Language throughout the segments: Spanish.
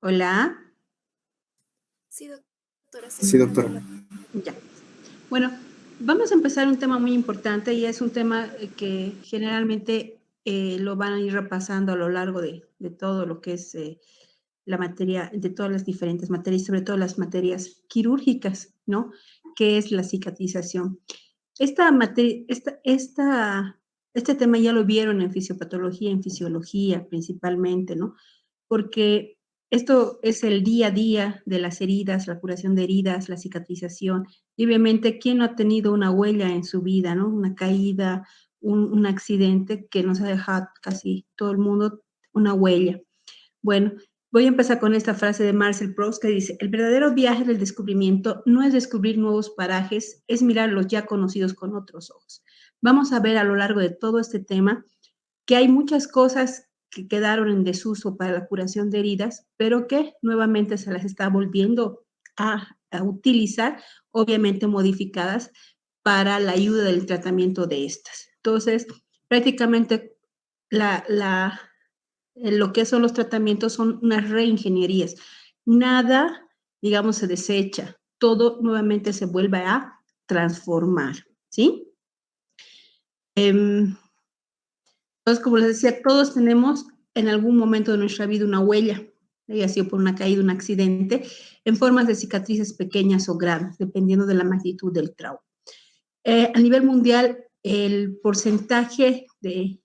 Hola. Sí, doctora. Sí, doctora. Ya. Bueno, vamos a empezar un tema muy importante y es un tema que generalmente lo van a ir repasando a lo largo de todo lo que es la materia, de todas las diferentes materias, sobre todo las materias quirúrgicas, ¿no? Que es la cicatrización. Este tema ya lo vieron en fisiopatología, en fisiología principalmente, ¿no? Porque esto es el día a día de las heridas, la curación de heridas, la cicatrización. Y obviamente, ¿quién no ha tenido una huella en su vida, ¿no? Una caída, un accidente que nos ha dejado casi todo el mundo una huella. Bueno, voy a empezar con esta frase de Marcel Proust que dice: el verdadero viaje del descubrimiento no es descubrir nuevos parajes, es mirar los ya conocidos con otros ojos. Vamos a ver a lo largo de todo este tema que hay muchas cosas que quedaron en desuso para la curación de heridas, pero que nuevamente se las está volviendo a utilizar, obviamente modificadas para la ayuda del tratamiento de estas. Entonces, prácticamente lo que son los tratamientos son unas reingenierías. Nada, digamos, se desecha, todo nuevamente se vuelve a transformar, ¿sí? Entonces, como les decía, todos tenemos en algún momento de nuestra vida una huella, haya sido por una caída, un accidente, en formas de cicatrices pequeñas o grandes, dependiendo de la magnitud del trauma. A nivel mundial, el porcentaje de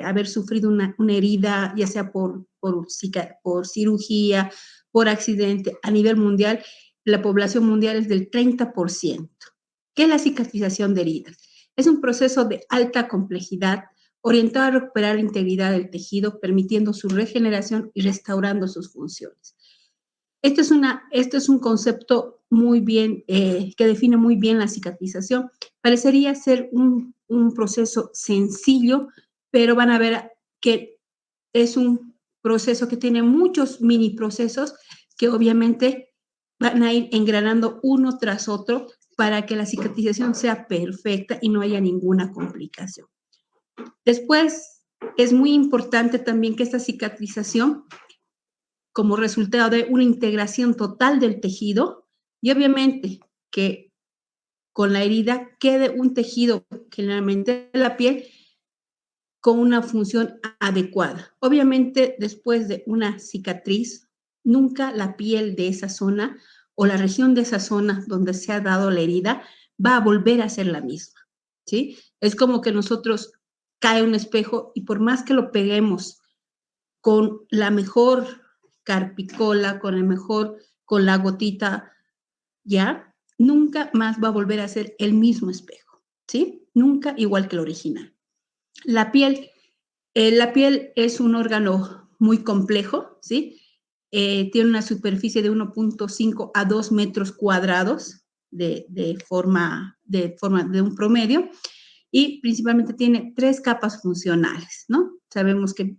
haber sufrido una herida, ya sea por cirugía, por accidente, a nivel mundial, la población mundial es del 30%. ¿Qué es la cicatrización de heridas? Es un proceso de alta complejidad orientado a recuperar la integridad del tejido, permitiendo su regeneración y restaurando sus funciones. Esto es un concepto muy bien, que define muy bien la cicatrización. Parecería ser un proceso sencillo, pero van a ver que es un proceso que tiene muchos mini procesos que obviamente van a ir engranando uno tras otro para que la cicatrización sea perfecta y no haya ninguna complicación. Después, es muy importante también que esta cicatrización, como resultado de una integración total del tejido, y obviamente que con la herida quede un tejido, generalmente la piel, con una función adecuada. Obviamente, después de una cicatriz, nunca la piel de esa zona o la región de esa zona donde se ha dado la herida va a volver a ser la misma, ¿sí? Es como que nosotros cae un espejo y por más que lo peguemos con la mejor carpicola, con la gotita, ¿ya? Nunca más va a volver a ser el mismo espejo, ¿sí? Nunca igual que el original. La piel es un órgano muy complejo, ¿sí? Tiene una superficie de 1.5 a 2 metros cuadrados de forma de un promedio y principalmente tiene 3 capas funcionales, ¿no? Sabemos que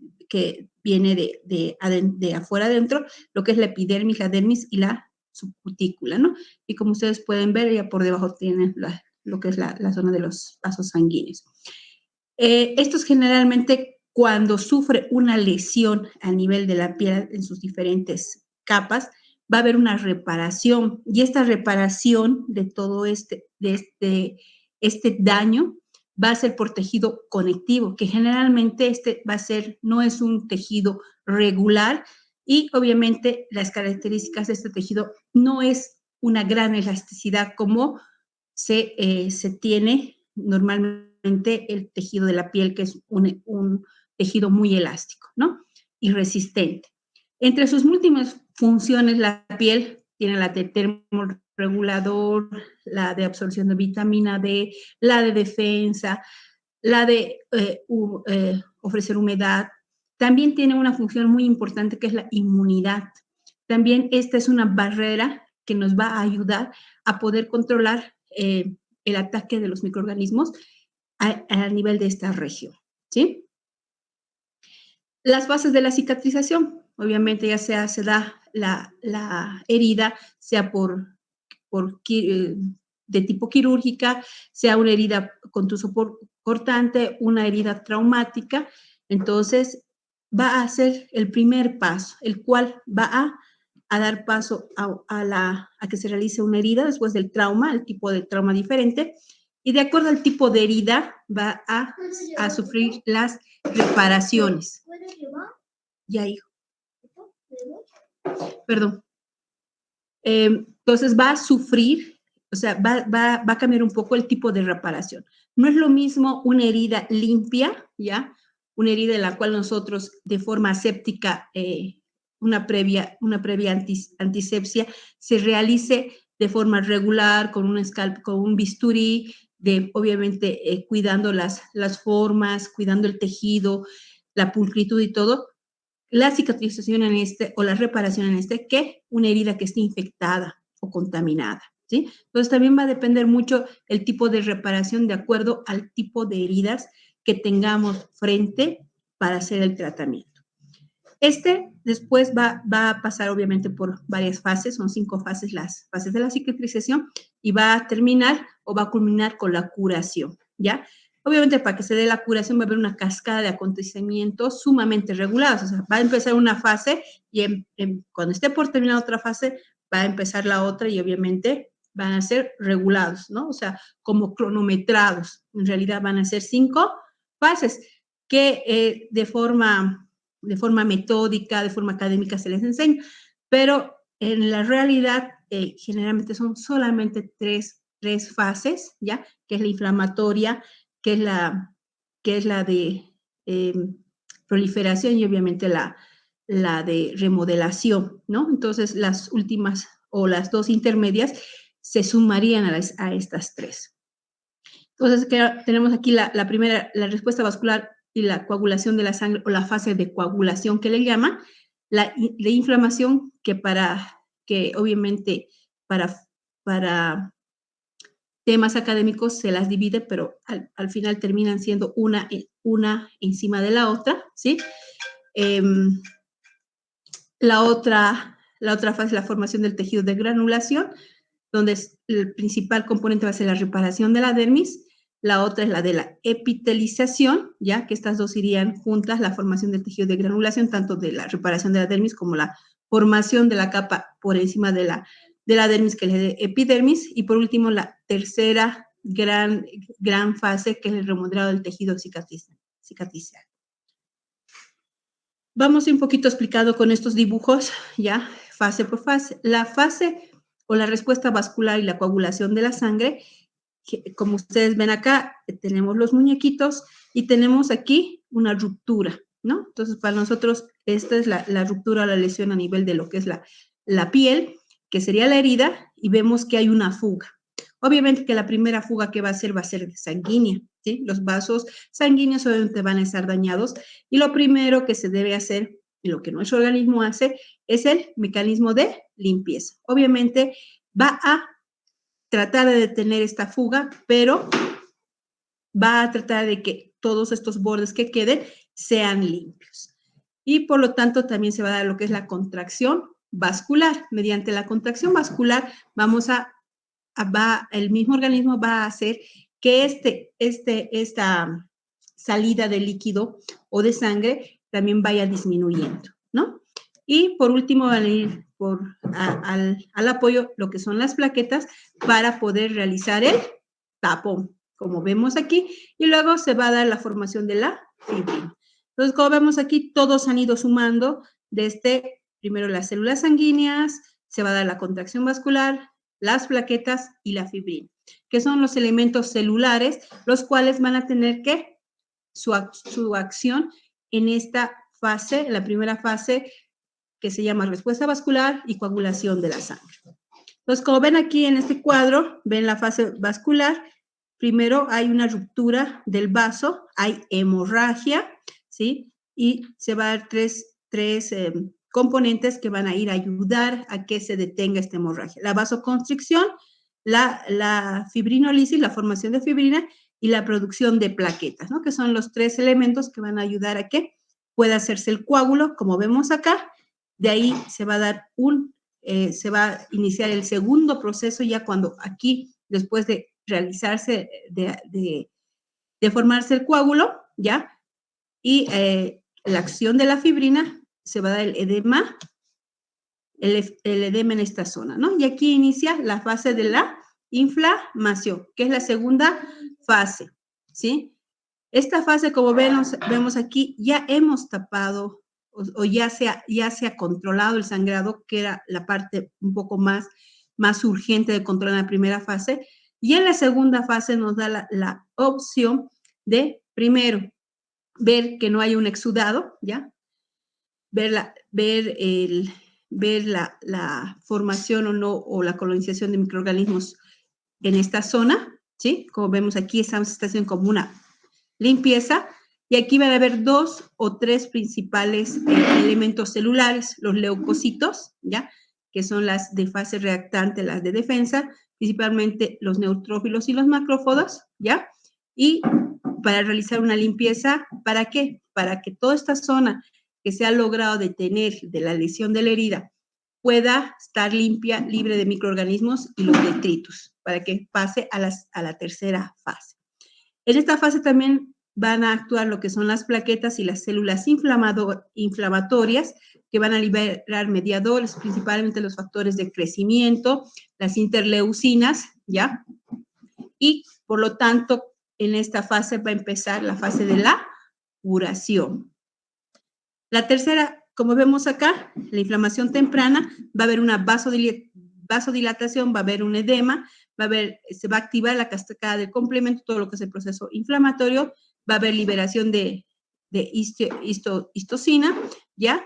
viene de afuera adentro, lo que es la epidermis, la dermis y la subcutícula, ¿no? Y como ustedes pueden ver, ya por debajo tienen lo que es la zona de los vasos sanguíneos. Estos generalmente cuando sufre una lesión a nivel de la piel en sus diferentes capas, va a haber una reparación y esta reparación de todo este daño va a ser por tejido conectivo, que generalmente no es un tejido regular y obviamente las características de este tejido no es una gran elasticidad como se tiene normalmente el tejido de la piel, que es un tejido muy elástico, ¿no? Y resistente. Entre sus múltiples funciones, la piel tiene la de termorregulador, la de absorción de vitamina D, la de defensa, la de ofrecer humedad. También tiene una función muy importante que es la inmunidad. También esta es una barrera que nos va a ayudar a poder controlar el ataque de los microorganismos a nivel de esta región, ¿sí? Las fases de la cicatrización, obviamente ya sea se da la herida, sea de tipo quirúrgica, sea una herida contuso cortante, una herida traumática, entonces va a ser el primer paso, el cual va a a dar paso a que se realice una herida después del trauma, el tipo de trauma diferente, y de acuerdo al tipo de herida va a sufrir las reparaciones. Ya, hijo. Perdón. Entonces va a sufrir, o sea, va a cambiar un poco el tipo de reparación. No es lo mismo una herida limpia, ¿ya? Una herida en la cual nosotros de forma aséptica, una previa antisepsia, se realice de forma regular, con un bisturí, obviamente cuidando las formas, cuidando el tejido, la pulcritud y todo. La cicatrización o la reparación que una herida que esté infectada o contaminada, ¿sí? Entonces también va a depender mucho el tipo de reparación de acuerdo al tipo de heridas que tengamos frente para hacer el tratamiento. Después va a pasar obviamente por varias fases, son 5 fases las fases de la cicatrización, y va a terminar o va a culminar con la curación, ¿ya? Obviamente para que se dé la curación va a haber una cascada de acontecimientos sumamente regulados, o sea, va a empezar una fase y cuando esté por terminar otra fase va a empezar la otra y obviamente van a ser regulados, ¿no? O sea, como cronometrados. En realidad van a ser 5 fases que de forma metódica, de forma académica se les enseña, pero en la realidad generalmente son solamente tres fases, ¿ya? Que es la inflamatoria, que es la de proliferación y obviamente la de remodelación, ¿no? Entonces las últimas o las 2 intermedias se sumarían a estas 3. Entonces tenemos aquí la primera, la respuesta vascular y la coagulación de la sangre, o la fase de coagulación que le llama, la de inflamación, que obviamente para temas académicos se las divide, pero al final terminan siendo una encima de la otra, ¿sí? La otra fase es la formación del tejido de granulación, donde el principal componente va a ser la reparación de la dermis. La otra es la de la epitelización, ya que estas dos irían juntas, la formación del tejido de granulación, tanto de la reparación de la dermis como la formación de la capa por encima de la dermis, que es la epidermis. Y por último, la tercera gran fase, que es el remodelado del tejido cicatricial. Vamos un poquito explicado con estos dibujos, ya, fase por fase. La fase o la respuesta vascular y la coagulación de la sangre, como ustedes ven acá, tenemos los muñequitos y tenemos aquí una ruptura, ¿no? Entonces, para nosotros, esta es la ruptura o la lesión a nivel de lo que es la piel, que sería la herida, y vemos que hay una fuga. Obviamente que la primera fuga que va a ser sanguínea, ¿sí? Los vasos sanguíneos obviamente van a estar dañados, y lo primero que se debe hacer, y lo que nuestro organismo hace, es el mecanismo de limpieza. Obviamente va a tratar de detener esta fuga, pero va a tratar de que todos estos bordes que queden sean limpios. Y por lo tanto también se va a dar lo que es la contracción vascular. Mediante la contracción vascular el mismo organismo va a hacer que esta salida de líquido o de sangre también vaya disminuyendo, ¿no? Y por último van a ir al apoyo lo que son las plaquetas para poder realizar el tapón, como vemos aquí, y luego se va a dar la formación de la fibrina. Entonces, como vemos aquí, todos han ido sumando desde primero las células sanguíneas, se va a dar la contracción vascular, las plaquetas y la fibrina, que son los elementos celulares, los cuales van a tener que su acción en esta fase, la primera fase, que se llama respuesta vascular y coagulación de la sangre. Entonces, como ven aquí en este cuadro, ven la fase vascular. Primero hay una ruptura del vaso, hay hemorragia, ¿sí? Y se va a dar tres componentes que van a ir a ayudar a que se detenga esta hemorragia. La vasoconstricción, la fibrinolisis, la formación de fibrina, y la producción de plaquetas, ¿no? Que son los 3 elementos que van a ayudar a que pueda hacerse el coágulo, como vemos acá. De ahí se va a dar se va a iniciar el segundo proceso, ya cuando aquí, después de realizarse, de formarse el coágulo, ¿ya? Y la acción de la fibrina, se va a dar el edema el edema en esta zona, ¿no? Y aquí inicia la fase de la inflamación, que es la segunda fase, ¿sí? Esta fase, como vemos aquí, ya hemos tapado o ya se ha controlado el sangrado, que era la parte un poco más urgente de control en la primera fase. Y en la segunda fase nos da la opción de, primero, ver que no hay un exudado, ¿ya? Ver la formación o no, o la colonización de microorganismos en esta zona, ¿sí? Como vemos aquí, estamos haciendo como una limpieza, y aquí van a haber 2 o 3 principales elementos celulares, los leucocitos, ¿ya? Que son las de fase reactante, las de defensa, principalmente los neutrófilos y los macrófagos, ¿ya? Y para realizar una limpieza, ¿para qué? Para que toda esta zona que se ha logrado detener de la lesión de la herida pueda estar limpia, libre de microorganismos y los detritus, para que pase a la tercera fase. En esta fase también van a actuar lo que son las plaquetas y las células inflamatorias, que van a liberar mediadores, principalmente los factores de crecimiento, las interleucinas, ¿ya? Y, por lo tanto, en esta fase va a empezar la fase de la curación. La tercera, como vemos acá, la inflamación temprana, va a haber una vasodilatación, va a haber un edema, se va a activar la cascada del complemento, todo lo que es el proceso inflamatorio, va a haber liberación de histocina, ¿ya?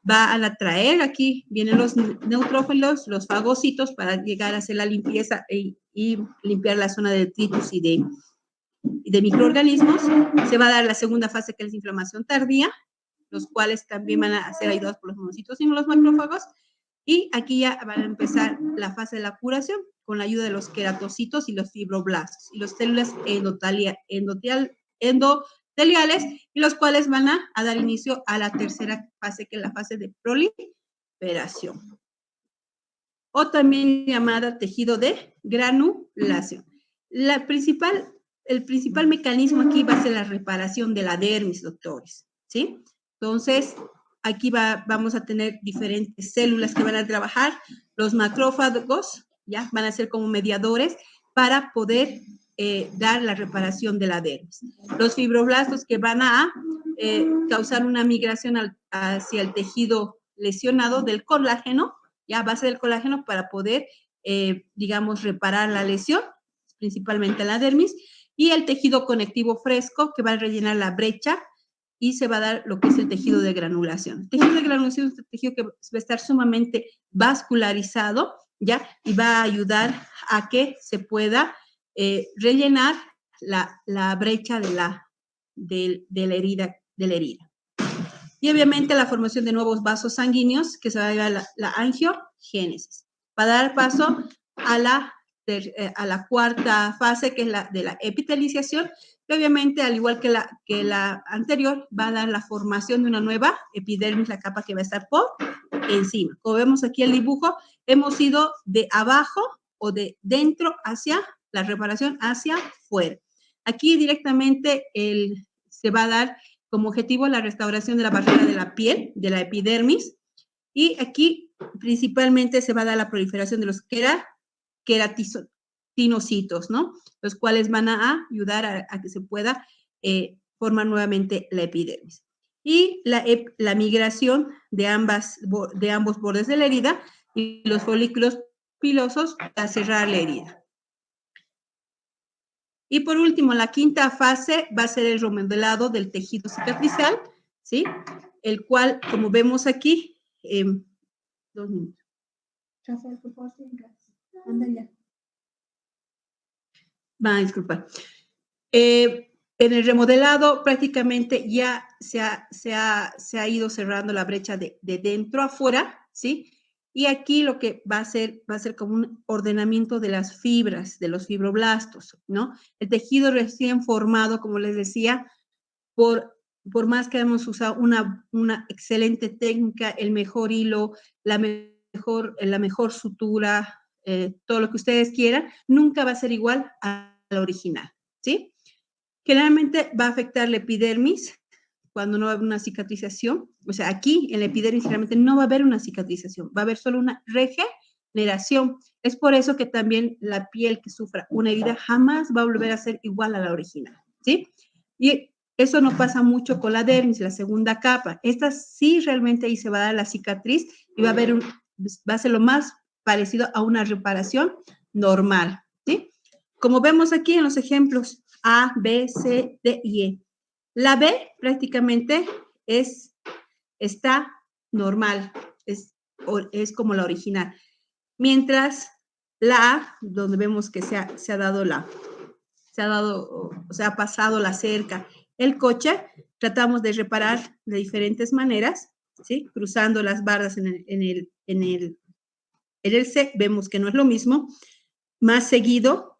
Va a atraer, aquí vienen los neutrófilos, los fagocitos, para llegar a hacer la limpieza y limpiar la zona de detritus y de microorganismos. Se va a dar la segunda fase, que es la inflamación tardía, los cuales también van a ser ayudados por los monocitos y los macrófagos. Y aquí ya van a empezar la fase de la curación con la ayuda de los queratocitos y los fibroblastos y las células endoteliales, y los cuales van a dar inicio a la tercera fase, que es la fase de proliferación, o también llamada tejido de granulación. El principal mecanismo aquí va a ser la reparación de la dermis, doctores, ¿sí? Entonces, aquí vamos a tener diferentes células que van a trabajar. Los macrófagos, ¿ya? Van a ser como mediadores para poder dar la reparación de la dermis. Los fibroblastos, que van a causar una migración hacia el tejido lesionado del colágeno, ya, a base del colágeno, para poder, digamos, reparar la lesión, principalmente en la dermis, y el tejido conectivo fresco, que va a rellenar la brecha, y se va a dar lo que es el tejido de granulación. El tejido de granulación es un tejido que va a estar sumamente vascularizado, ¿ya? Y va a ayudar a que se pueda rellenar la brecha de la herida. Y obviamente la formación de nuevos vasos sanguíneos, que se va a llevar la angiogénesis. Va a dar paso a la cuarta fase, que es la de la epiteliciación, que obviamente, al igual que la anterior, va a dar la formación de una nueva epidermis, la capa que va a estar por encima. Como vemos aquí el dibujo, hemos ido de abajo o de dentro hacia la reparación, hacia fuera. Aquí directamente se va a dar como objetivo la restauración de la barrera de la piel, de la epidermis, y aquí principalmente se va a dar la proliferación de los queratinocitos, ¿no? Los cuales van a ayudar a que se pueda formar nuevamente la epidermis. Y la migración de ambos bordes de la herida y los folículos pilosos a cerrar la herida. Y por último, la quinta fase va a ser el remodelado del tejido cicatricial, ¿sí? El cual, como vemos aquí, 2 minutos. Rafael, por favor, anda ya. Va a disculpar. En el remodelado prácticamente ya se ha ido cerrando la brecha de dentro a afuera, ¿sí? Y aquí lo que va a ser como un ordenamiento de las fibras, de los fibroblastos, ¿no? El tejido recién formado, como les decía, por más que hemos usado una excelente técnica, el mejor hilo, la mejor sutura, todo lo que ustedes quieran, nunca va a ser igual a la original, ¿sí? Generalmente va a afectar la epidermis cuando no va a haber una cicatrización, o sea, aquí en la epidermis realmente no va a haber una cicatrización, va a haber solo una regeneración. Es por eso que también la piel que sufra una herida jamás va a volver a ser igual a la original, ¿sí? Y eso no pasa mucho con la dermis, la segunda capa. Esta sí realmente ahí se va a dar la cicatriz y va a ser lo más parecido a una reparación normal, ¿sí? Como vemos aquí en los ejemplos A, B, C, D y E. La B prácticamente está normal, es como la original. Mientras la A, donde vemos que se ha pasado la cerca, el coche, tratamos de reparar de diferentes maneras, ¿sí? Cruzando las barras en el C, vemos que no es lo mismo. Más seguido,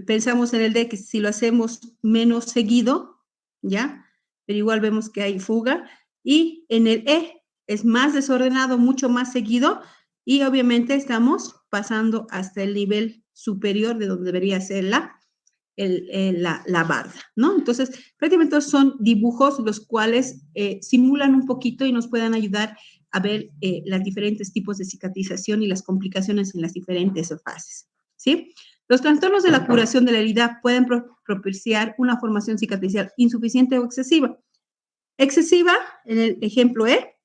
pensamos en el D que si lo hacemos menos seguido, ¿ya? Pero igual vemos que hay fuga. Y en el E es más desordenado, mucho más seguido, y obviamente estamos pasando hasta el nivel superior de donde debería ser la barda, ¿no? Entonces, prácticamente son dibujos los cuales simulan un poquito y nos puedan ayudar a ver los diferentes tipos de cicatrización y las complicaciones en las diferentes fases, ¿sí? Los trastornos de la curación de la herida pueden propiciar una formación cicatricial insuficiente o excesiva. Excesiva en el ejemplo E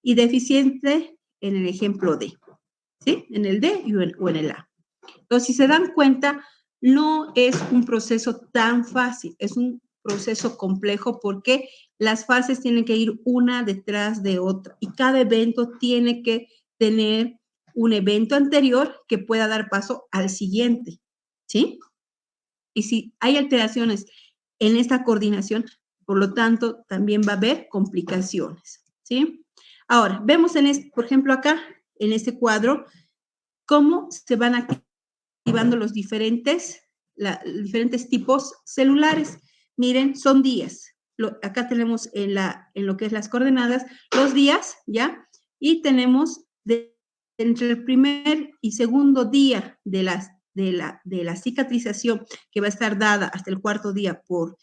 y deficiente en el ejemplo D, ¿sí? En el D o en el A. Entonces, si se dan cuenta, no es un proceso tan fácil, es un proceso complejo porque las fases tienen que ir una detrás de otra y cada evento tiene que tener un evento anterior que pueda dar paso al siguiente, ¿sí? Y si hay alteraciones en esta coordinación, por lo tanto, también va a haber complicaciones, ¿sí? Ahora, vemos por ejemplo, acá, en este cuadro, cómo se van activando los diferentes tipos celulares. Miren, son días. Acá tenemos en lo que es las coordenadas los días, ¿ya? Y tenemos entre el primer y segundo día de la cicatrización, que va a estar dada hasta el cuarto día por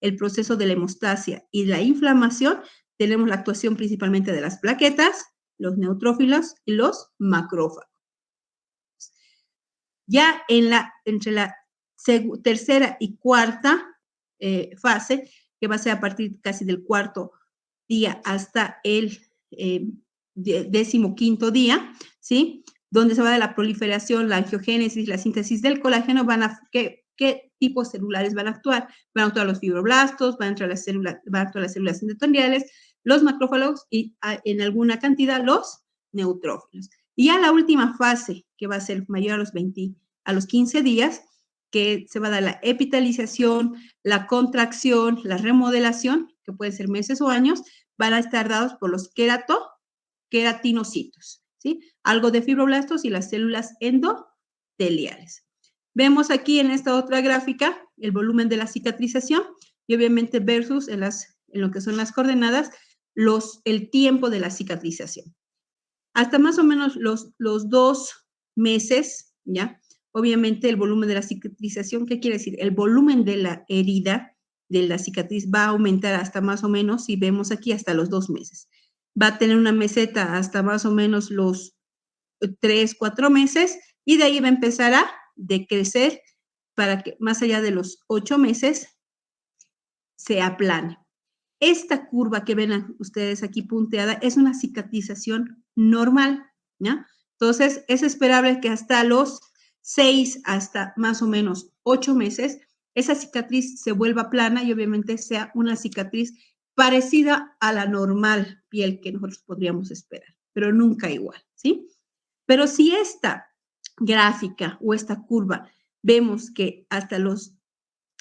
el proceso de la hemostasia y la inflamación, tenemos la actuación principalmente de las plaquetas, los neutrófilos y los macrófagos. Ya entre la tercera y cuarta fase, que va a ser a partir casi del cuarto día hasta el 15º día, ¿sí? Donde se va de la proliferación, la angiogénesis, la síntesis del colágeno, ¿qué tipos celulares van a actuar? Van a actuar los fibroblastos, van a actuar las células endoteliales, los macrófagos y en alguna cantidad los neutrófilos. Y ya la última fase, que va a ser mayor a los 15 días, que se va a dar la epitelización, la contracción, la remodelación, que puede ser meses o años, van a estar dados por los queratinocitos, ¿sí? Algo de fibroblastos y las células endoteliales. Vemos aquí en esta otra gráfica el volumen de la cicatrización y obviamente versus en lo que son las coordenadas, el tiempo de la cicatrización. Hasta más o menos los 2 meses, ¿ya? Obviamente el volumen de la cicatrización, ¿qué quiere decir? El volumen de la herida, de la cicatriz, va a aumentar hasta más o menos, si vemos aquí, hasta los 2 meses. Va a tener una meseta hasta más o menos los 3, 4 meses y de ahí va a empezar a decrecer para que más allá de los 8 meses se aplane. Esta curva que ven ustedes aquí punteada es una cicatrización normal, ¿ya? Entonces, es esperable que hasta los 6, hasta más o menos 8 meses, esa cicatriz se vuelva plana y obviamente sea una cicatriz parecida a la normal piel que nosotros podríamos esperar, pero nunca igual, ¿sí? Pero si esta gráfica o esta curva vemos que hasta los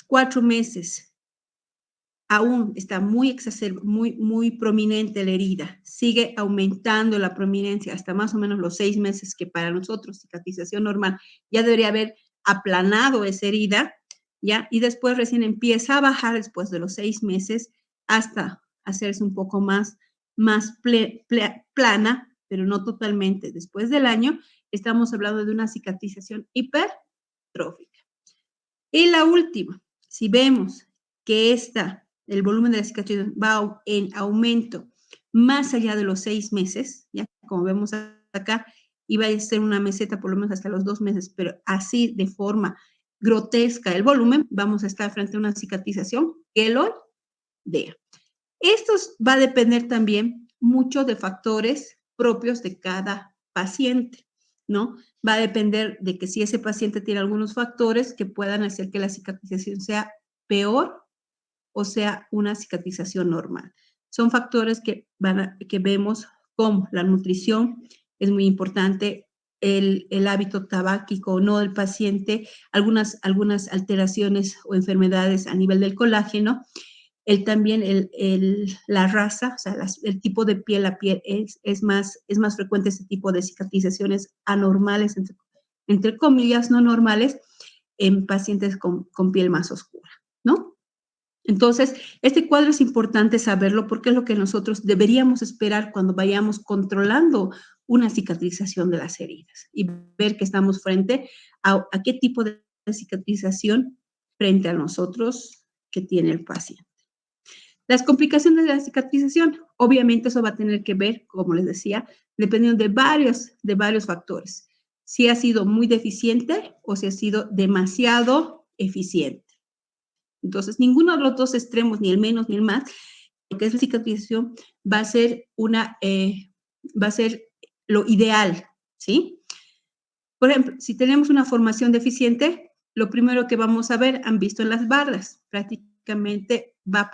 4 meses aún está muy prominente la herida, sigue aumentando la prominencia hasta más o menos los 6 meses, que para nosotros, cicatrización normal, ya debería haber aplanado esa herida, ¿ya? Y después recién empieza a bajar después de los 6 meses hasta hacerse un poco más plana, pero no totalmente. Después del año, estamos hablando de una cicatrización hipertrófica. Y la última, si vemos que esta el volumen de la cicatriz va en aumento más allá de los 6 meses, ya como vemos acá, iba a ser una meseta por lo menos hasta los 2 meses, pero así de forma grotesca el volumen, vamos a estar frente a una cicatrización queloidea. Esto va a depender también mucho de factores propios de cada paciente, ¿no? Va a depender de que si ese paciente tiene algunos factores que puedan hacer que la cicatrización sea peor o sea una cicatrización normal. Son factores que vemos como la nutrición, es muy importante, el hábito tabáquico o no del paciente, algunas alteraciones o enfermedades a nivel del colágeno, también la raza, o sea, el tipo de piel, la piel es más frecuente ese tipo de cicatrizaciones anormales, entre comillas, no normales, en pacientes con piel más oscura, ¿no? Entonces, este cuadro es importante saberlo porque es lo que nosotros deberíamos esperar cuando vayamos controlando una cicatrización de las heridas y ver que estamos frente a qué tipo de cicatrización frente a nosotros que tiene el paciente. Las complicaciones de la cicatrización, obviamente eso va a tener que ver, como les decía, dependiendo de varios factores. Si ha sido muy deficiente o si ha sido demasiado eficiente. Entonces, ninguno de los dos extremos, ni el menos ni el más, lo que es la cicatrización, va a ser lo ideal, ¿sí? Por ejemplo, si tenemos una formación deficiente, lo primero que vamos a ver, han visto en las barras, prácticamente va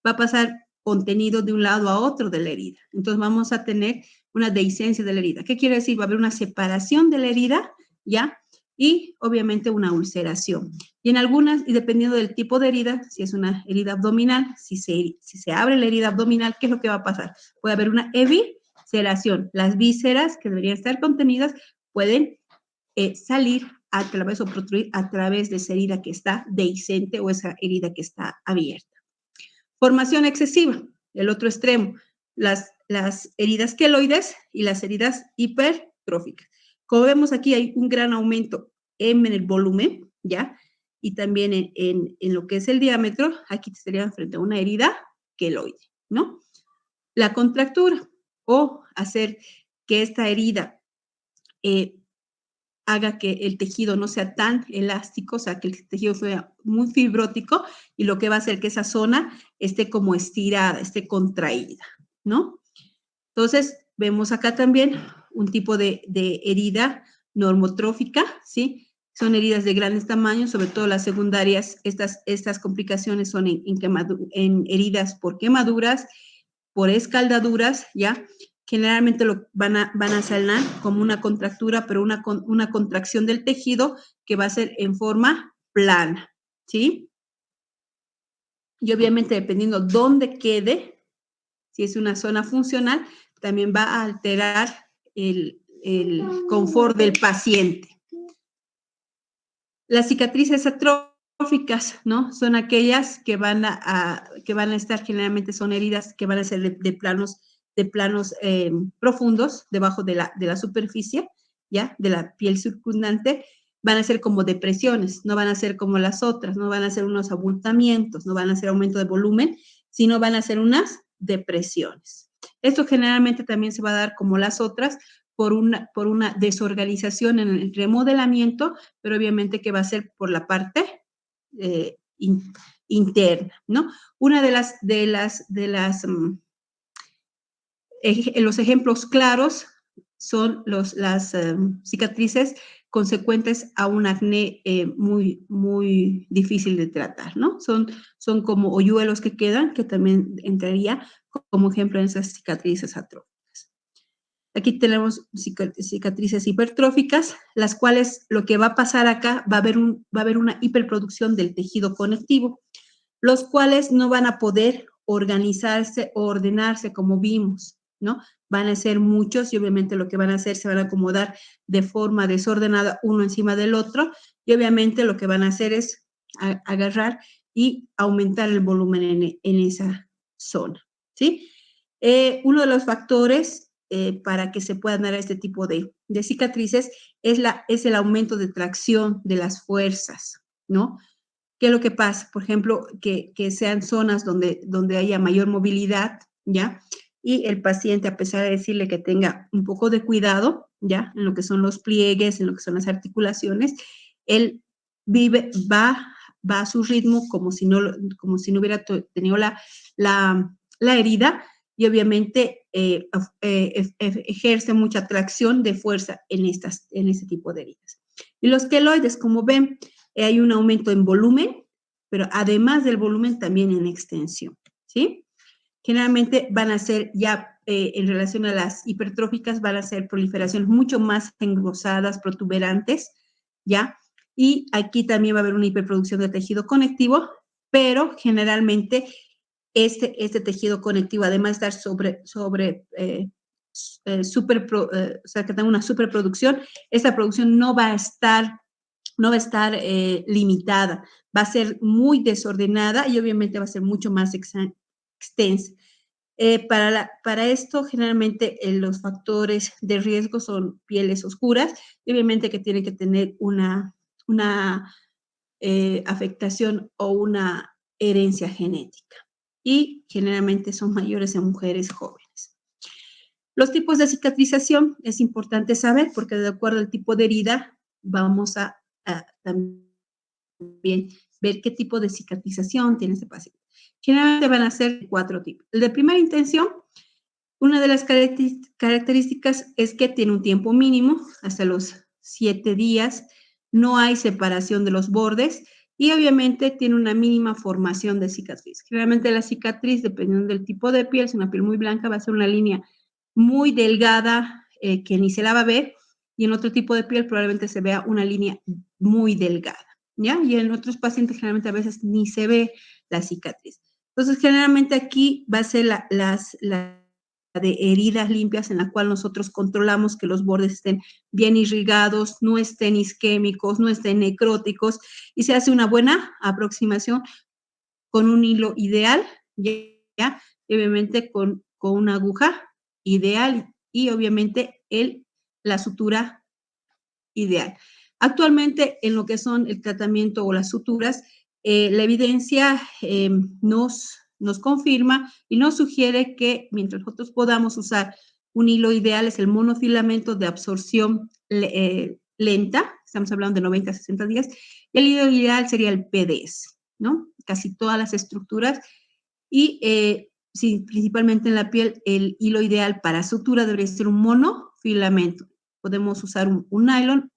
a pasar contenido de un lado a otro de la herida. Entonces, vamos a tener una dehiscencia de la herida. ¿Qué quiere decir? Va a haber una separación de la herida, ¿ya? Y obviamente una ulceración. Y en algunas, y dependiendo del tipo de herida, si es una herida abdominal, si se abre la herida abdominal, ¿qué es lo que va a pasar? Puede haber una evisceración. Las vísceras que deberían estar contenidas pueden salir a través o protruir a través de esa herida que está dehiscente o esa herida que está abierta. Formación excesiva, el otro extremo, las heridas queloides y las heridas hipertróficas. Como vemos aquí hay un gran aumento en el volumen, ¿ya? Y también en lo que es el diámetro, aquí estarían frente a una herida queloide, ¿no? La contractura o hacer que esta herida haga que el tejido no sea tan elástico, o sea, que el tejido sea muy fibrótico y lo que va a hacer que esa zona esté como estirada, esté contraída, ¿no? Entonces, vemos acá también un tipo de herida normotrófica, ¿sí? Son heridas de grandes tamaños, sobre todo las secundarias. Estas complicaciones son en heridas por quemaduras, por escaldaduras, ¿ya? Generalmente van a sanar como una contractura, pero una contracción del tejido que va a ser en forma plana, ¿sí? Y obviamente dependiendo dónde quede, si es una zona funcional, también va a alterar el confort del paciente. Las cicatrices atróficas, ¿no? Son aquellas que van a estar, generalmente son heridas que van a ser de planos profundos, debajo de la superficie, ¿ya? De la piel circundante, van a ser como depresiones, no van a ser como las otras, no van a ser unos abultamientos, no van a ser aumento de volumen, sino van a ser unas depresiones. Esto generalmente también se va a dar como las otras, por una desorganización en el remodelamiento, pero obviamente que va a ser por la parte interna, ¿no? Una de los ejemplos claros son las cicatrices consecuentes a un acné muy, muy difícil de tratar, ¿no? Son como hoyuelos que quedan, que también entraría como ejemplo en esas cicatrices atróficas. Aquí tenemos cicatrices hipertróficas, las cuales lo que va a pasar acá, va a haber una hiperproducción del tejido conectivo, los cuales no van a poder organizarse o ordenarse como vimos, ¿no? Van a ser muchos y obviamente lo que van a hacer se van a acomodar de forma desordenada uno encima del otro y obviamente lo que van a hacer es agarrar y aumentar el volumen en esa zona, ¿sí? Uno de los factores para que se puedan dar este tipo de cicatrices es el aumento de tracción de las fuerzas, ¿no? ¿Qué es lo que pasa? Por ejemplo, que sean zonas donde haya mayor movilidad, ¿ya? Y el paciente, a pesar de decirle que tenga un poco de cuidado, ¿ya? En lo que son los pliegues, en lo que son las articulaciones, él va a su ritmo como si no hubiera tenido la herida y obviamente ejerce mucha tracción de fuerza en este tipo de heridas. Y los queloides, como ven, hay un aumento en volumen, pero además del volumen también en extensión, ¿sí? Generalmente van a ser ya en relación a las hipertróficas, van a ser proliferaciones mucho más engrosadas, protuberantes, ¿ya? Y aquí también va a haber una hiperproducción de tejido conectivo, pero generalmente este tejido conectivo, además de estar o sea, que tenga una superproducción, esta producción no va a estar limitada, va a ser muy desordenada y obviamente va a ser mucho más extensa. Para esto, generalmente los factores de riesgo son pieles oscuras y obviamente que tienen que tener una afectación o una herencia genética. Y generalmente son mayores en mujeres jóvenes. Los tipos de cicatrización es importante saber porque de acuerdo al tipo de herida vamos a también ver qué tipo de cicatrización tiene este paciente. Generalmente van a ser 4 tipos. El de primera intención, una de las características es que tiene un tiempo mínimo, hasta los 7 días, no hay separación de los bordes y obviamente tiene una mínima formación de cicatriz. Generalmente la cicatriz, dependiendo del tipo de piel, si una piel muy blanca, va a ser una línea muy delgada que ni se la va a ver, y en otro tipo de piel probablemente se vea una línea muy delgada, ¿ya? Y en otros pacientes generalmente a veces ni se ve la cicatriz. Entonces, generalmente aquí va a ser la de heridas limpias en la cual nosotros controlamos que los bordes estén bien irrigados, no estén isquémicos, no estén necróticos y se hace una buena aproximación con un hilo ideal, ¿ya? Y obviamente con una aguja ideal y obviamente la sutura ideal. Actualmente, en lo que son el tratamiento o las suturas, la evidencia nos confirma y nos sugiere que mientras nosotros podamos usar un hilo ideal, es el monofilamento de absorción lenta, estamos hablando de 90 a 60 días, y el hilo ideal sería el PDS, ¿no? Casi todas las estructuras y sí, principalmente en la piel, el hilo ideal para sutura debería ser un monofilamento. Podemos usar un nylon,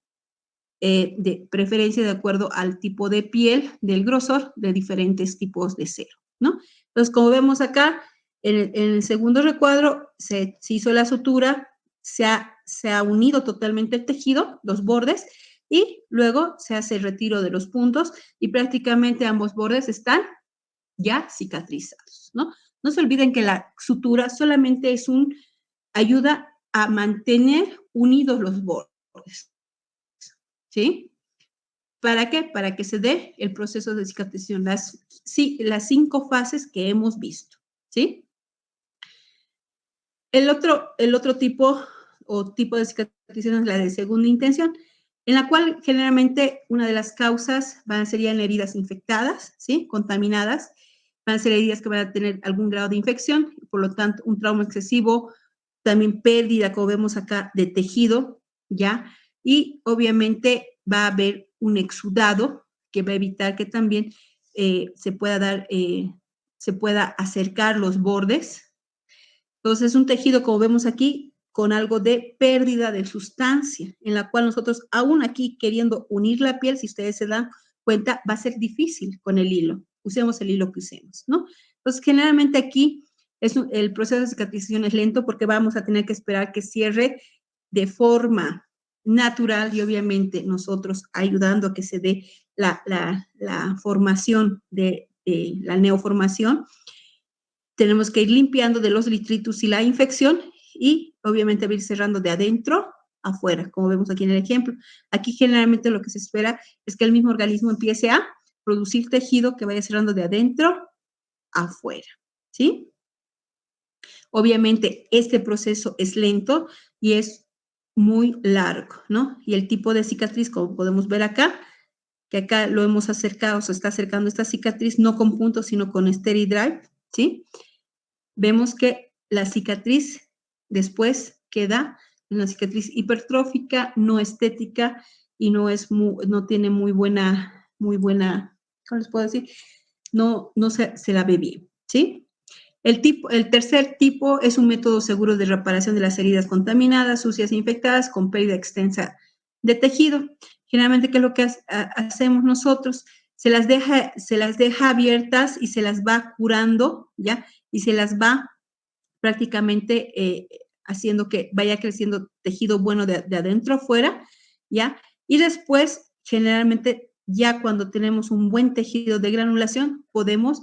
de preferencia de acuerdo al tipo de piel, del grosor de diferentes tipos de cero, ¿no? Entonces, como vemos acá, en el segundo recuadro se hizo la sutura, se ha unido totalmente el tejido, los bordes, y luego se hace el retiro de los puntos y prácticamente ambos bordes están ya cicatrizados, ¿no? No se olviden que la sutura solamente ayuda a mantener unidos los bordes, ¿sí? ¿Para qué? Para que se dé el proceso de cicatrización, las 5 fases que hemos visto, ¿sí? El otro tipo de cicatrización es la de segunda intención, en la cual generalmente una de las causas serían heridas infectadas, ¿sí? Contaminadas, van a ser heridas que van a tener algún grado de infección, por lo tanto, un trauma excesivo, también pérdida, como vemos acá, de tejido, ¿ya? Y obviamente va a haber un exudado que va a evitar que también se pueda acercar los bordes. Entonces, es un tejido, como vemos aquí, con algo de pérdida de sustancia, en la cual nosotros, aún aquí queriendo unir la piel, si ustedes se dan cuenta, va a ser difícil con el hilo. Usemos el hilo que usemos, ¿no? Entonces, generalmente aquí el proceso de cicatrización es lento porque vamos a tener que esperar que cierre de forma natural y obviamente nosotros ayudando a que se dé la formación de la neoformación. Tenemos que ir limpiando de los detritus y la infección y obviamente ir cerrando de adentro afuera, como vemos aquí en el ejemplo. Aquí generalmente lo que se espera es que el mismo organismo empiece a producir tejido que vaya cerrando de adentro afuera, ¿sí? Obviamente este proceso es lento y es muy largo, ¿no? Y el tipo de cicatriz, como podemos ver acá, que acá lo hemos acercado, se está acercando esta cicatriz, no con puntos, sino con SteriDrive, ¿sí? Vemos que la cicatriz después queda una cicatriz hipertrófica, no estética y no tiene muy buena, ¿cómo les puedo decir? No se la ve bien, ¿sí? El tercer tipo es un método seguro de reparación de las heridas contaminadas, sucias e infectadas con pérdida extensa de tejido. Generalmente, ¿qué es lo que hacemos nosotros? Se las deja abiertas y se las va curando, ¿ya? Y se las va prácticamente haciendo que vaya creciendo tejido bueno de adentro afuera, ¿ya? Y después, generalmente, ya cuando tenemos un buen tejido de granulación, podemos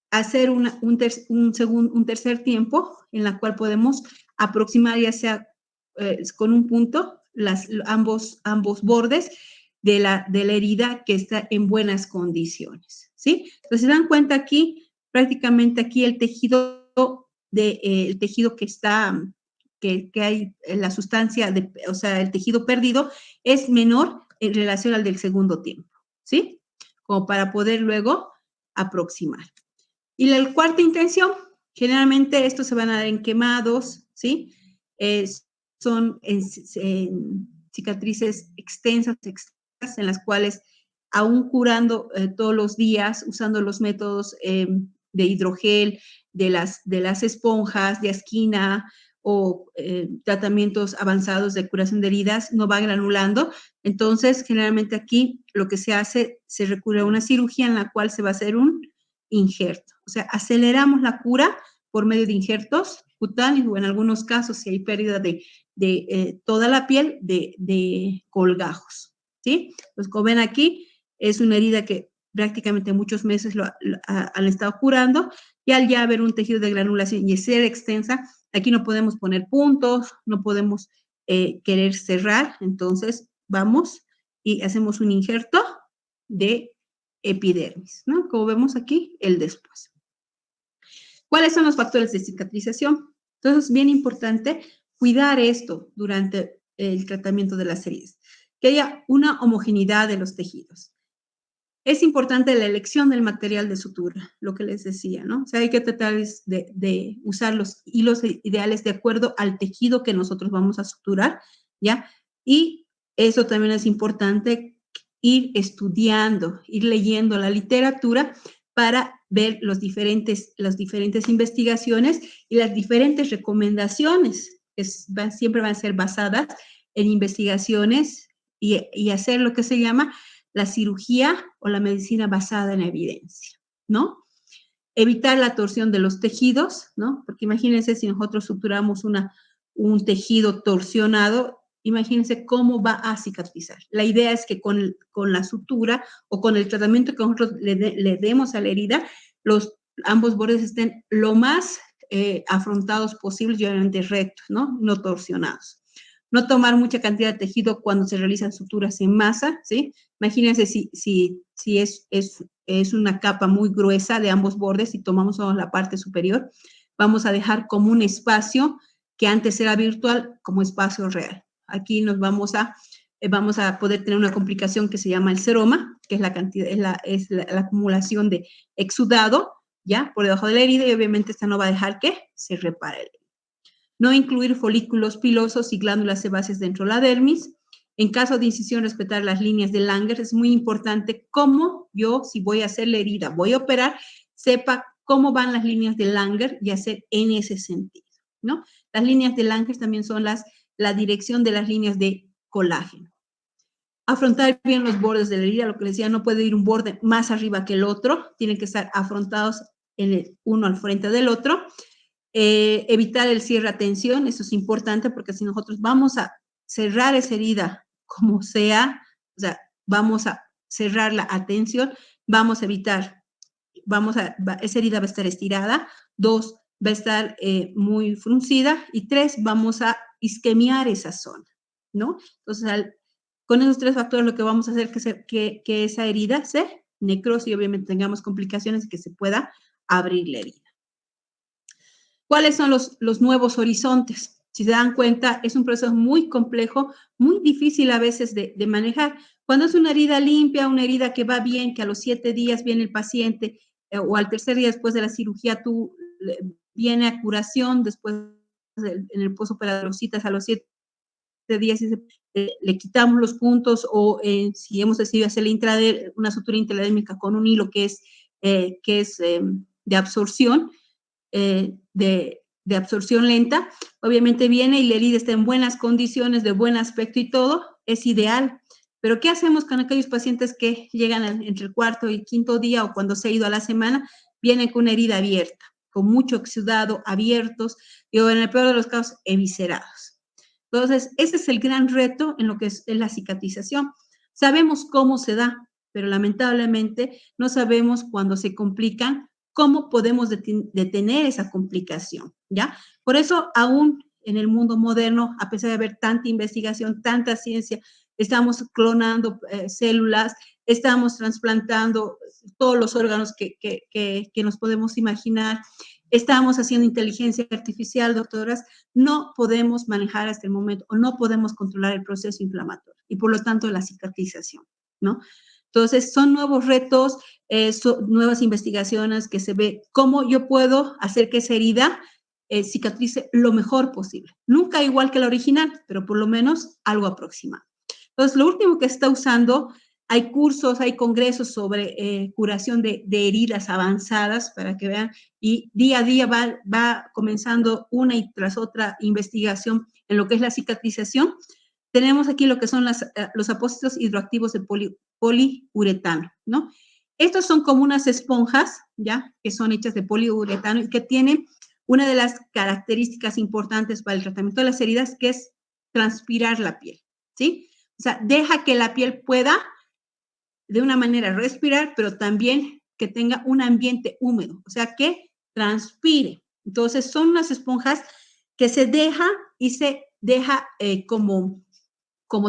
hacer un tercer tiempo en la cual podemos aproximar ya sea con un punto ambos bordes de la herida que está en buenas condiciones, ¿sí? Entonces, se dan cuenta aquí, prácticamente aquí el tejido el tejido que está, que hay en la sustancia, o sea, el tejido perdido es menor en relación al del segundo tiempo, ¿sí? Como para poder luego aproximar. Y la cuarta intención, generalmente estos se van a dar en quemados, ¿sí? Son en cicatrices extensas, en las cuales, aún curando todos los días, usando los métodos de hidrogel, de las esponjas, de asquina o tratamientos avanzados de curación de heridas, no va granulando. Entonces, generalmente aquí lo que se hace, se recurre a una cirugía en la cual se va a hacer un injerto. O sea, aceleramos la cura por medio de injertos cutáneos o en algunos casos, si hay pérdida de toda la piel, de colgajos, ¿sí? Pues como ven aquí, es una herida que prácticamente muchos meses han estado curando y al ya haber un tejido de granulación y ser extensa, aquí no podemos poner puntos, no podemos querer cerrar, entonces vamos y hacemos un injerto de epidermis, ¿no? Como vemos aquí, el después. ¿Cuáles son los factores de cicatrización? Entonces, es bien importante cuidar esto durante el tratamiento de las heridas, que haya una homogeneidad de los tejidos. Es importante la elección del material de sutura, lo que les decía, ¿no? O sea, hay que tratar de usar los hilos ideales de acuerdo al tejido que nosotros vamos a suturar, ¿ya? Y eso también es importante, ir estudiando, ir leyendo la literatura para ver las diferentes investigaciones y las diferentes recomendaciones que siempre van a ser basadas en investigaciones y hacer lo que se llama la cirugía o la medicina basada en evidencia, ¿no? Evitar la torsión de los tejidos, ¿no? Porque imagínense si nosotros suturamos un tejido torsionado, imagínense cómo va a cicatrizar. La idea es que con la sutura o con el tratamiento que nosotros le demos a la herida, ambos bordes estén lo más afrontados posibles y obviamente rectos, ¿no? No torsionados. No tomar mucha cantidad de tejido cuando se realizan suturas en masa, ¿sí? Imagínense si es una capa muy gruesa de ambos bordes y tomamos solo la parte superior, vamos a dejar como un espacio que antes era virtual como espacio real. Aquí vamos a poder tener una complicación que se llama el seroma, que es la acumulación de exudado, ¿ya? Por debajo de la herida y obviamente esta no va a dejar que se repare la herida. No incluir folículos pilosos y glándulas sebáceas dentro de la dermis. En caso de incisión, respetar las líneas de Langer. Es muy importante cómo yo, si voy a hacer la herida, voy a operar, sepa cómo van las líneas de Langer y hacer en ese sentido, ¿no? Las líneas de Langer también son la dirección de las líneas de colágeno. Afrontar bien los bordes de la herida, lo que les decía, no puede ir un borde más arriba que el otro, tienen que estar afrontados uno al frente del otro. Evitar el cierre a tensión, eso es importante porque si nosotros vamos a cerrar esa herida como sea, o sea, vamos a cerrarla a tensión, vamos a evitar, esa herida va a estar estirada, 2, va a estar muy fruncida y 3, vamos a isquemiar esa zona, ¿no? Entonces, con esos 3 factores lo que vamos a hacer es que esa herida se necrose y obviamente tengamos complicaciones y que se pueda abrir la herida. ¿Cuáles son los nuevos horizontes? Si se dan cuenta, es un proceso muy complejo, muy difícil a veces de manejar, Cuando es una herida limpia, una herida que va bien, que a los 7 días viene el paciente, o al tercer día después de la cirugía, viene a curación, después en el postoperatorio citas a los 7 días y le quitamos los puntos, o si hemos decidido hacer una sutura intradérmica con un hilo que es de absorción, de absorción lenta, obviamente viene y la herida está en buenas condiciones, de buen aspecto y todo, es ideal. Pero ¿qué hacemos con aquellos pacientes que llegan entre el cuarto y quinto día, o cuando se ha ido a la semana, vienen con una herida abierta, con mucho exudado, abiertos, y o en el peor de los casos, eviscerados? Entonces, ese es el gran reto en lo que es la cicatrización. Sabemos cómo se da, pero lamentablemente no sabemos cuando se complican cómo podemos detener esa complicación, ¿ya? Por eso, aún en el mundo moderno, a pesar de haber tanta investigación, tanta ciencia, estamos clonando células, estamos trasplantando todos los órganos que nos podemos imaginar, estamos haciendo inteligencia artificial, doctoras, no podemos manejar hasta el momento, o no podemos controlar el proceso inflamatorio, y por lo tanto la cicatrización, ¿no? Entonces, son nuevos retos, son nuevas investigaciones que se ve cómo yo puedo hacer que esa herida cicatrice lo mejor posible. Nunca igual que la original, pero por lo menos algo aproximado. Entonces, lo último que se está usando, hay cursos, hay congresos sobre curación de heridas avanzadas, para que vean, y día a día va comenzando una y tras otra investigación en lo que es la cicatrización. Tenemos aquí lo que son los apósitos hidroactivos de poliuretano, ¿no? Estos son como unas esponjas, ¿ya? Que son hechas de poliuretano y que tienen una de las características importantes para el tratamiento de las heridas, que es transpirar la piel, ¿sí? O sea, deja que la piel pueda de una manera respirar, pero también que tenga un ambiente húmedo, o sea, que transpire. Entonces, son unas esponjas que se deja y se deja como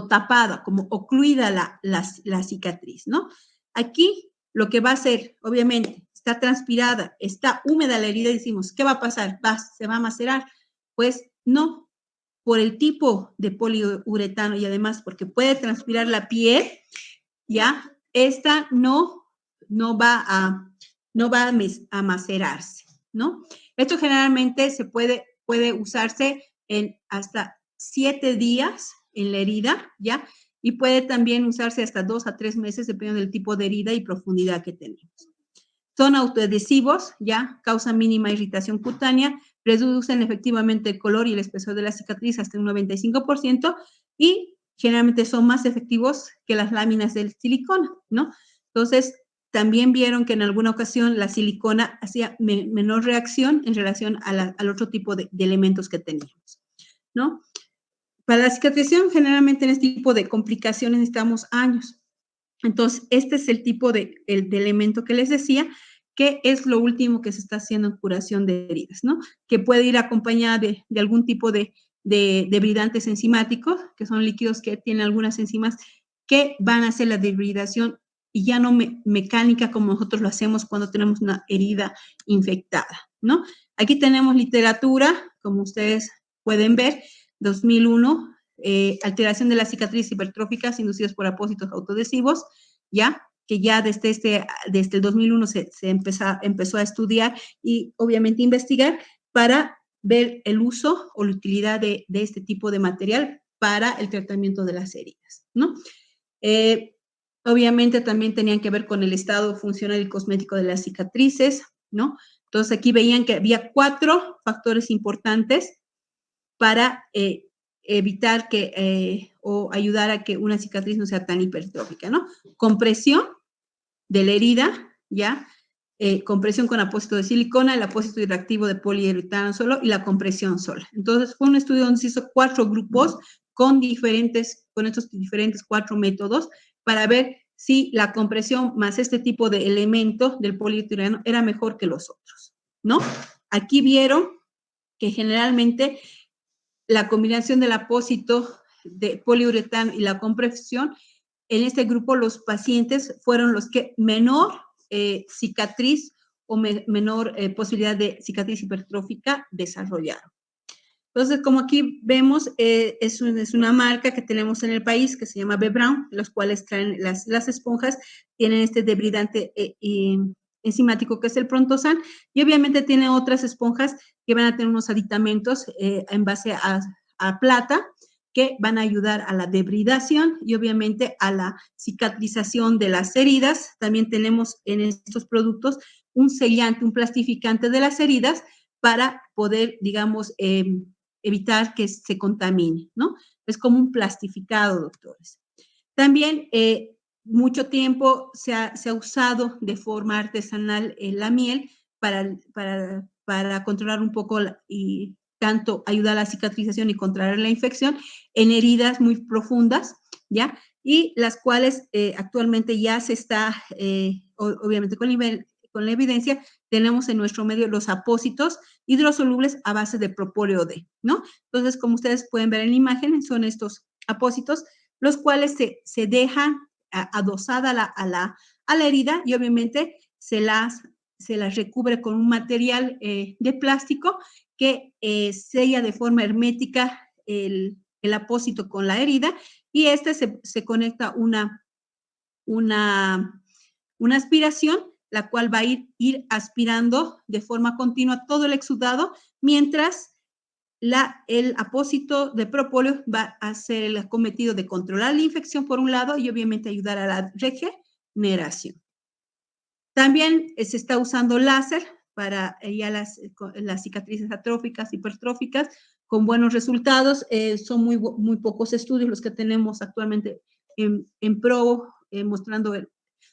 tapada, como ocluida la cicatriz, ¿no? Aquí lo que va a hacer, obviamente, está transpirada, está húmeda la herida, y decimos, ¿qué va a pasar? ¿Se va a macerar? Pues no, por el tipo de poliuretano y además porque puede transpirar la piel, ¿ya? Esta no va a macerarse, ¿no? Esto generalmente puede usarse en hasta 7 días en la herida, ¿ya? Y puede también usarse hasta 2 a 3 meses, dependiendo del tipo de herida y profundidad que tenemos. Son autoadhesivos, ¿ya? Causan mínima irritación cutánea, reducen efectivamente el color y el espesor de la cicatriz hasta un 95%, y generalmente son más efectivos que las láminas del silicona, ¿no? Entonces, también vieron que en alguna ocasión la silicona hacía menor reacción en relación al otro tipo de elementos que teníamos, ¿no? Para la cicatrización, generalmente en este tipo de complicaciones necesitamos años. Entonces, este es el tipo de elemento que les decía, que es lo último que se está haciendo en curación de heridas, ¿no? Que puede ir acompañada de algún tipo de debridantes enzimáticos, que son líquidos que tienen algunas enzimas que van a hacer la debridación, y ya no mecánica como nosotros lo hacemos cuando tenemos una herida infectada, ¿no? Aquí tenemos literatura, como ustedes pueden ver, 2001, alteración de las cicatrices hipertróficas inducidas por apósitos autoadhesivos, ¿ya? Que ya desde el 2001 se empezó a estudiar y obviamente investigar para ver el uso o la utilidad de este tipo de material para el tratamiento de las heridas, ¿no? Obviamente también tenían que ver con el estado funcional y cosmético de las cicatrices, ¿no? Entonces aquí veían que había 4 factores importantes para evitar o ayudar a que una cicatriz no sea tan hipertrófica, ¿no? Compresión de la herida, ¿ya? Compresión con apósito de silicona, el apósito hidroactivo de poliuretano solo y la compresión sola. Entonces, fue un estudio donde se hizo 4 grupos con estos diferentes 4 métodos para ver si la compresión más este tipo de elemento del poliuretano era mejor que los otros, ¿no? Aquí vieron que generalmente la combinación del apósito de poliuretano y la compresión, en este grupo los pacientes fueron los que menor cicatriz o menor posibilidad de cicatriz hipertrófica desarrollaron. Entonces, como aquí vemos, es una marca que tenemos en el país que se llama B. Brown, los cuales traen las esponjas, tienen este debridante enzimático que es el Prontosan, y obviamente tiene otras esponjas que van a tener unos aditamentos en base a plata, que van a ayudar a la debridación y obviamente a la cicatrización de las heridas. También tenemos en estos productos un sellante, un plastificante de las heridas para poder, digamos, evitar que se contamine, ¿no? Es como un plastificado, doctores. También mucho tiempo se ha usado de forma artesanal la miel para controlar un poco y tanto ayudar a la cicatrización y controlar la infección en heridas muy profundas, ¿ya? Y las cuales actualmente ya se está, obviamente con la evidencia, tenemos en nuestro medio los apósitos hidrosolubles a base de propóleo D, ¿no? Entonces, como ustedes pueden ver en la imagen, son estos apósitos, los cuales se dejan adosada a la herida y obviamente se las recubre con un material de plástico que sella de forma hermética el apósito con la herida y se conecta una aspiración, la cual va a ir aspirando de forma continua todo el exudado, mientras el apósito de propóleo va a hacer el cometido de controlar la infección por un lado y obviamente ayudar a la regeneración. También se está usando láser para ya las cicatrices atróficas, hipertróficas, con buenos resultados. Son muy pocos estudios los que tenemos actualmente en pro, mostrando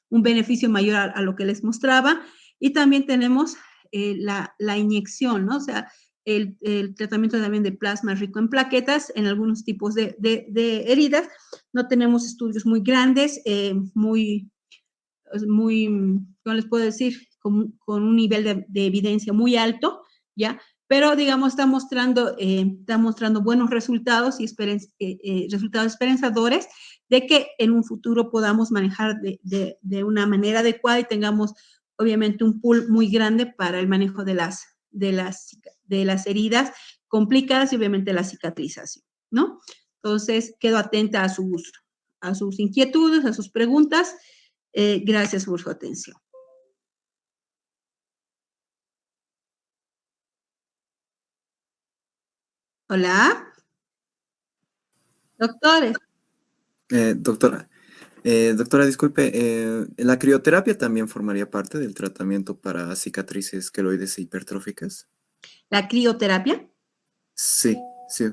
un beneficio mayor a lo que les mostraba. Y también tenemos la inyección, ¿no? O sea, el tratamiento también de plasma rico en plaquetas en algunos tipos de heridas. No tenemos estudios muy grandes, muy, ¿cómo les puedo decir? Con un nivel de evidencia muy alto, ¿ya? Pero, digamos, está mostrando buenos resultados y resultados esperanzadores de que en un futuro podamos manejar de una manera adecuada y tengamos, obviamente, un pool muy grande para el manejo de las heridas complicadas y, obviamente, la cicatrización, ¿no? Entonces, quedo atenta a sus inquietudes, a sus preguntas. Gracias por su atención. Hola. Doctores. Doctora, disculpe, ¿la crioterapia también formaría parte del tratamiento para cicatrices queloides e hipertróficas? ¿La crioterapia? Sí, sí.